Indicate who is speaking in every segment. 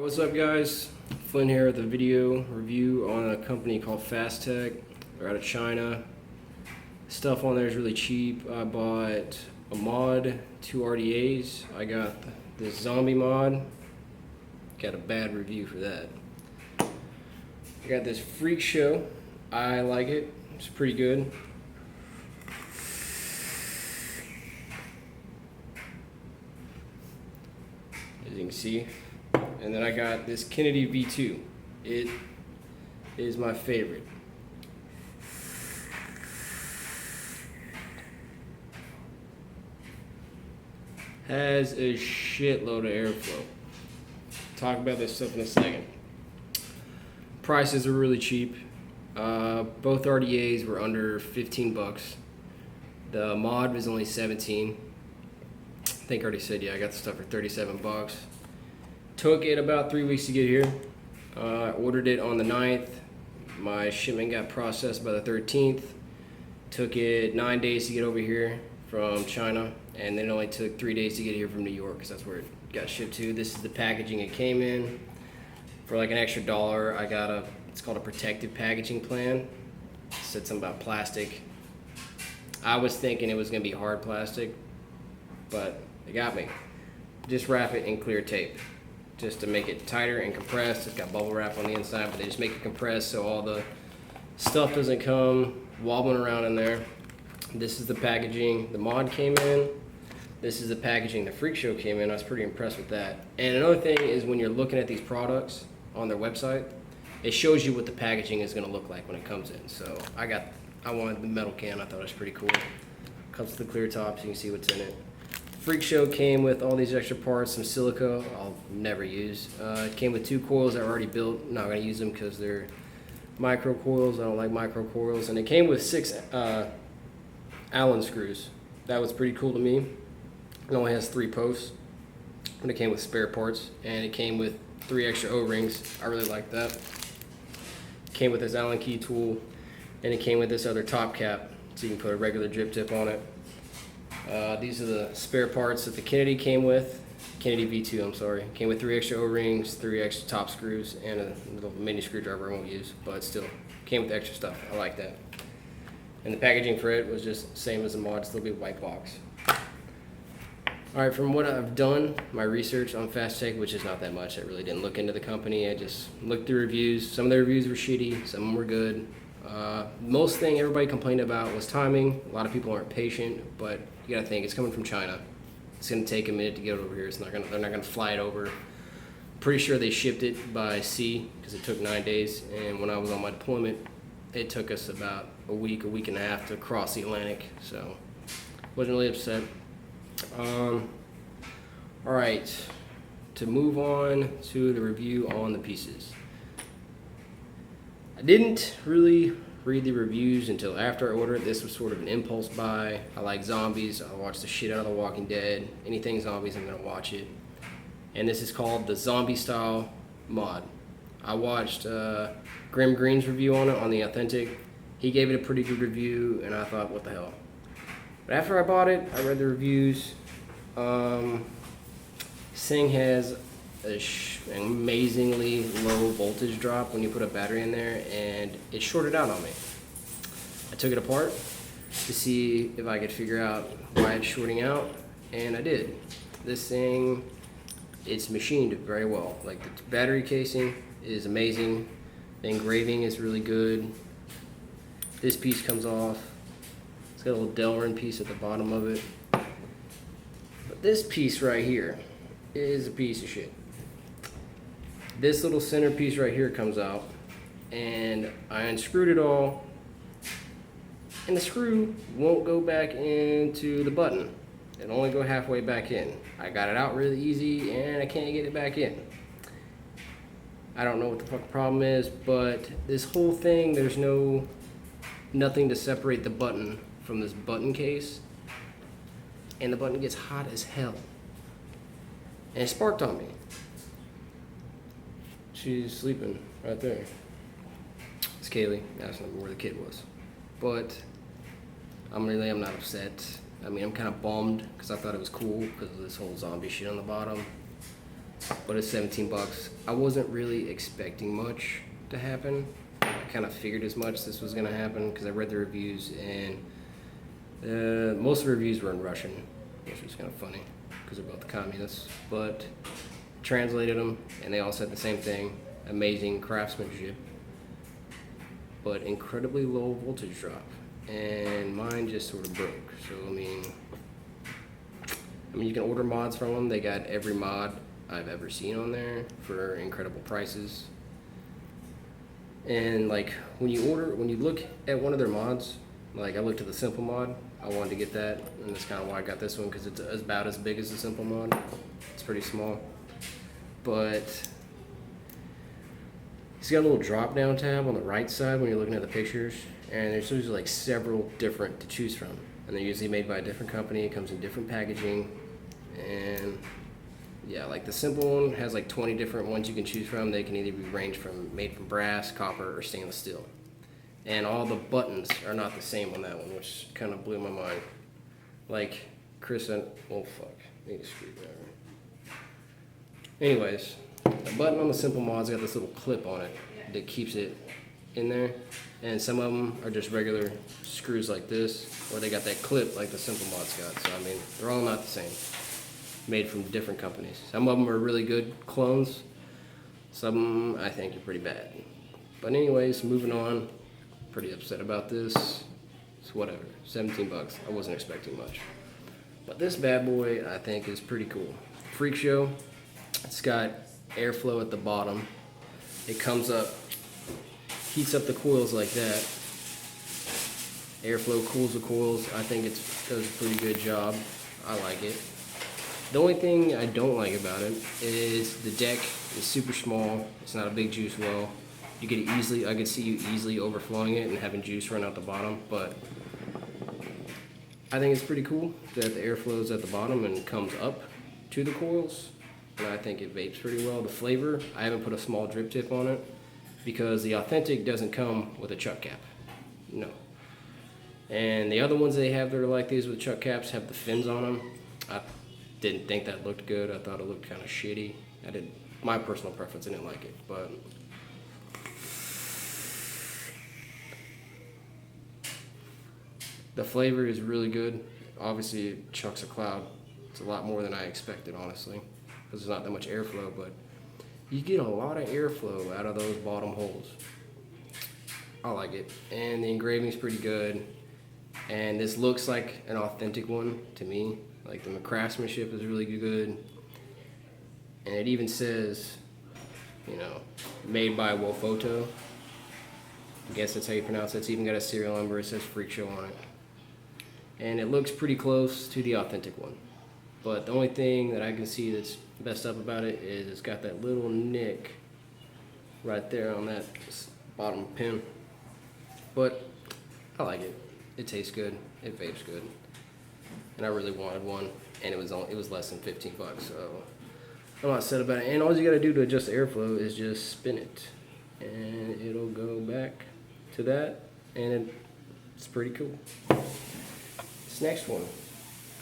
Speaker 1: What's up guys? Flynn here with a video review on a company called Fasttech. They're out of China. Stuff on there is really cheap. I bought a mod, 2 RDAs. I got this zombie mod. Got a bad review for that. I got this Freak Show. I like it. It's pretty good. As you can see. And then I got this Kennedy V2. It is my favorite. Has a shitload of airflow. Talk about this stuff in a second. Prices are really cheap. Both RDAs were under 15 bucks. The mod was only 17. I think I already said, yeah, I got the stuff for 37 bucks. Took it about 3 weeks to get here. I ordered it on the 9th. My shipment got processed by the 13th. Took it 9 days to get over here from China, and then it only took 3 days to get here from New York, because that's where it got shipped to. This is the packaging it came in. For like an extra $1, I got it's called a protective packaging plan. It said something about plastic. I was thinking it was gonna be hard plastic, but they got me. Just wrap it in clear tape, just to make it tighter and compressed. It's got bubble wrap on the inside, but they just make it compressed so all the stuff doesn't come wobbling around in there. This is the packaging the mod came in. This is the packaging the Freak Show came in. I was pretty impressed with that. And another thing is, when you're looking at these products on their website, it shows you what the packaging is gonna look like when it comes in. So I wanted the metal can. I thought it was pretty cool. Comes with the clear top so you can see what's in it. Freak Show came with all these extra parts, some silica I'll never use. It came with 2 coils that were already built. I'm not going to use them because they're micro coils. I don't like micro coils. And it came with 6 Allen screws. That was pretty cool to me. It only has 3 posts, but it came with spare parts. And it came with 3 extra O-rings. I really like that. It came with this Allen key tool, and it came with this other top cap, so you can put a regular drip tip on it. These are the spare parts that the Kennedy came with. Kennedy V2, I'm sorry. Came with 3 extra O-rings, 3 extra top screws, and a little mini screwdriver I won't use, but still came with extra stuff. I like that. And the packaging for it was just the same as the mod, still be a white box. Alright, from what I've done, my research on Fasttech, which is not that much, I really didn't look into the company. I just looked through reviews. Some of the reviews were shitty, some of them were good. Most thing everybody complained about was timing. A lot of people aren't patient, but you gotta think, it's coming from China. It's gonna take a minute to get over here. They're not gonna fly it over. Pretty sure they shipped it by sea because it took 9 days. And when I was on my deployment, it took us about a week and a half to cross the Atlantic. So wasn't really upset. All right, to move on to the review on the pieces. I didn't really read the reviews until after I ordered it. This was sort of an impulse buy. I like zombies. I watch the shit out of The Walking Dead. Anything zombies, I'm gonna watch it. And this is called the zombie style mod. I watched Grim Green's review on it on The Authentic. He gave it a pretty good review, and I thought, what the hell. But after I bought it, I read the reviews. This thing has an amazingly low voltage drop when you put a battery in there, and it shorted out on me. I took it apart to see if I could figure out why it's shorting out, and I did. This thing, it's machined very well. Like, the battery casing is amazing. The engraving is really good. This piece comes off. It's got a little Delrin piece at the bottom of it. But this piece right here is a piece of shit. This little center piece right here comes out, and I unscrewed it all, and the screw won't go back into the button. It'll only go halfway back in. I got it out really easy, and I can't get it back in. I don't know what the fuck the problem is, but this whole thing, there's nothing to separate the button from this button case, and the button gets hot as hell. And it sparked on me. She's sleeping right there. It's Kaylee. That's not where the kid was. But I'm not upset. I mean, I'm kind of bummed because I thought it was cool because of this whole zombie shit on the bottom. but it's 17 bucks. I wasn't really expecting much to happen. I kind of figured as much this was gonna happen because I read the reviews, and most of the reviews were in Russian, which was kind of funny because they're both communists. But translated them, and they all said the same thing: amazing craftsmanship, but incredibly low voltage drop. And mine just sort of broke. So I mean, you can order mods from them. They got every mod I've ever seen on there for incredible prices. And like when you look at one of their mods, like I looked at the simple mod, I wanted to get that, and that's kind of why I got this one, because it's about as big as the simple mod. It's pretty small, but it's got a little drop down tab on the right side when you're looking at the pictures, and there's usually like several different to choose from, and they're usually made by a different company. It comes in different packaging, and yeah, like the simple one has like 20 different ones you can choose from. They can either be ranged from made from brass, copper, or stainless steel. And all the buttons are not the same on that one, which kind of blew my mind. Like Chris and oh fuck, I need a screwdriver. Anyways, the button on the simple mod's got this little clip on it that keeps it in there, and some of them are just regular screws like this, or they got that clip like the simple mod's got. So I mean, they're all not the same. Made from different companies. Some of them are really good clones. Some I think are pretty bad. But anyways, moving on. Pretty upset about this. It's whatever. 17 bucks. I wasn't expecting much. But this bad boy I think is pretty cool. Freak Show. It's got airflow at the bottom. It comes up, heats up the coils like that. Airflow cools the coils. I think it does a pretty good job. I like it. The only thing I don't like about it is the deck is super small. It's not a big juice well. You could easily, I could see you easily overflowing it and having juice run out the bottom, but I think it's pretty cool that the air flows at the bottom and comes up to the coils, and I think it vapes pretty well. The flavor, I haven't put a small drip tip on it because the Authentic doesn't come with a chuck cap. No. And the other ones they have that are like these with chuck caps have the fins on them. I didn't think that looked good. I thought it looked kind of shitty. My personal preference, I didn't like it, but the flavor is really good. Obviously, it chucks a cloud. It's a lot more than I expected, honestly, because there's not that much airflow, but you get a lot of airflow out of those bottom holes. I like it, and the engraving's pretty good, and this looks like an authentic one to me. Like the craftsmanship is really good, and it even says, you know, made by Wofoto. I guess that's how you pronounce it. It's even got a serial number. It says Freak Show on it, and it looks pretty close to the authentic one. But the only thing that I can see that's messed up about it is it's got that little nick right there on that bottom pin. But I like it. It tastes good. It vapes good. And I really wanted one, and it was less than 15 bucks, so I'm not upset about it. And all you gotta do to adjust the airflow is just spin it, and it'll go back to that, and it's pretty cool. This next one,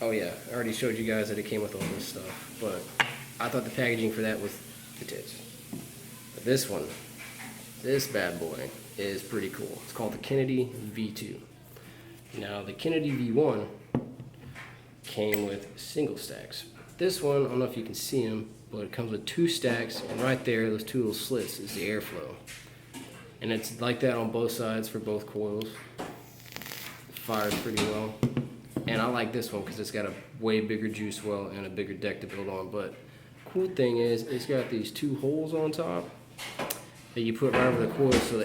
Speaker 1: oh yeah, I already showed you guys that it came with all this stuff, but I thought the packaging for that was the tits. But this one, this bad boy is pretty cool. It's called the kenndey V2. Now the kenndey V1 came with single stacks. This one, I don't know if you can see them, but it comes with 2 stacks, and right there, those 2 little slits is the airflow. And it's like that on both sides for both coils. It fires pretty well. And I like this one because it's got a way bigger juice well and a bigger deck to build on. But cool thing is, it's got these 2 holes on top that you put right over the coil, so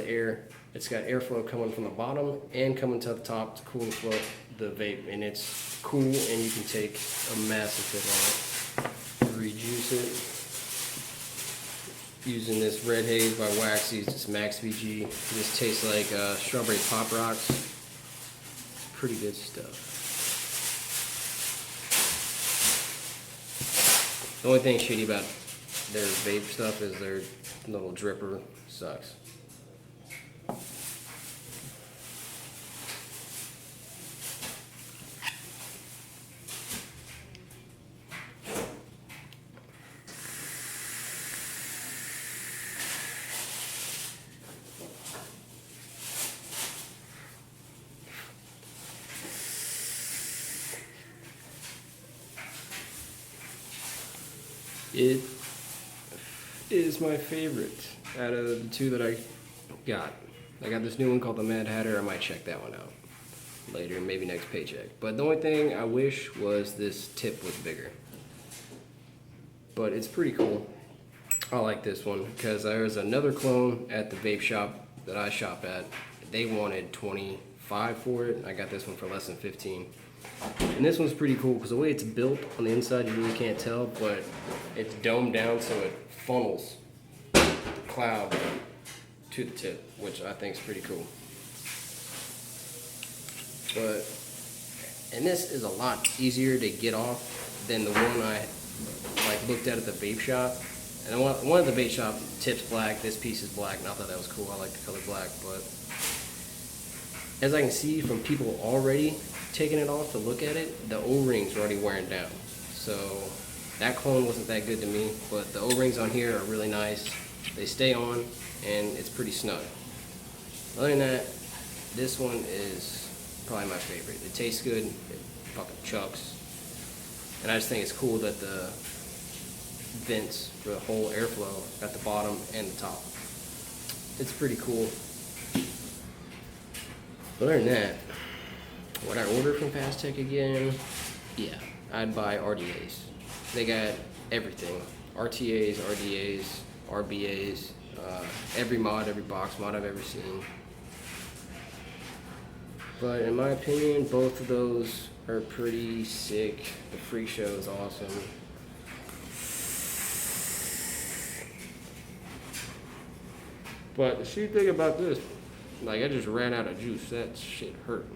Speaker 1: it's got airflow coming from the bottom and coming to the top to cool the vape, and it's cool, and you can take a massive hit on it. Rejuice it using this Red Haze by Waxy's, this Max VG. This tastes like strawberry pop rocks. It's pretty good stuff. The only thing shitty about their vape stuff is their little dripper sucks. It is my favorite out of the two that I got. I got this new one called the Mad Hatter. I might check that one out later, maybe next paycheck. But the only thing I wish was this tip was bigger. But it's pretty cool. I like this one because there was another clone at the vape shop that I shop at. They wanted $25 for it. I got this one for less than 15. And this one's pretty cool because the way it's built on the inside, you really can't tell, but it's domed down so it funnels the cloud to the tip, which I think is pretty cool. And this is a lot easier to get off than the one I looked at the vape shop. And one of the vape shop tips black, this piece is black, and I thought that was cool. I like the color black, but as I can see from people already taking it off to look at it, the O-rings are already wearing down. So that clone wasn't that good to me, but the O-rings on here are really nice. They stay on, and it's pretty snug. Other than that, this one is probably my favorite. It tastes good, it fucking chucks. And I just think it's cool that the vents for the whole airflow at the bottom and the top. It's pretty cool. But other than that, would I order from Fasttech again? Yeah, I'd buy RDAs. They got everything. RTAs, RDAs, RBAs, every mod, every box mod I've ever seen. But in my opinion, both of those are pretty sick. The Freak Show is awesome. But the shitty thing about this, I just ran out of juice. That shit hurt.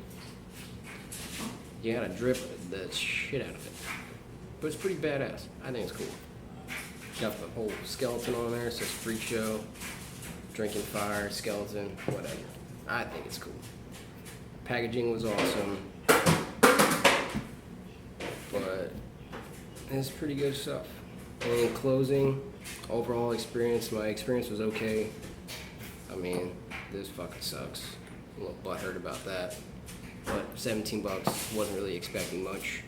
Speaker 1: You gotta drip the shit out of it. But it's pretty badass. I think it's cool. Got the whole skeleton on there. It says Freak Show, Drinking Fire, Skeleton, whatever. I think it's cool. Packaging was awesome. But it's pretty good stuff. And in closing, overall experience, my experience was okay. I mean, this fucking sucks. I'm a little butthurt about that. But 17 bucks, wasn't really expecting much.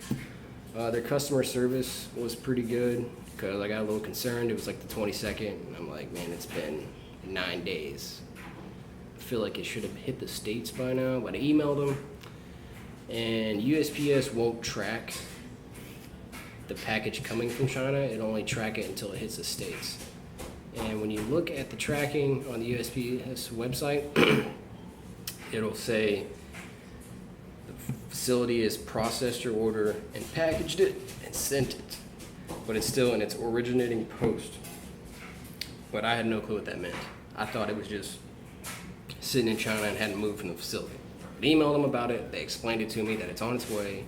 Speaker 1: Their customer service was pretty good because I got a little concerned. It was like the 22nd, and I'm like, man, it's been 9 days. I feel like it should have hit the States by now, but I emailed them, and USPS won't track the package coming from China. It only track it until it hits the States. And when you look at the tracking on the USPS website, it'll say the facility has processed your order and packaged it and sent it, but it's still in its originating post. But I had no clue what that meant. I thought it was just sitting in China and hadn't moved from the facility. I emailed them about it. They explained it to me that it's on its way,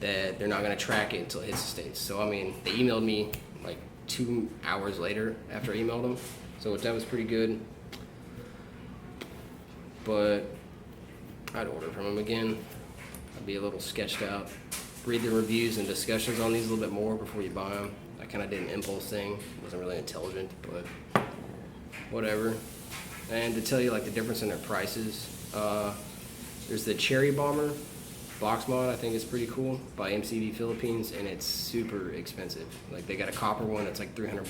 Speaker 1: that they're not going to track it until it hits the States. So, I mean, they emailed me like 2 hours later after I emailed them. So that was pretty good. But I'd order from them again. I'd be a little sketched out. Read the reviews and discussions on these a little bit more before you buy them. I kind of did an impulse thing. It wasn't really intelligent, but whatever. And to tell you the difference in their prices, there's the Cherry Bomber box mod. I think it's pretty cool by MCV Philippines, and it's super expensive. They got a copper one that's like $300,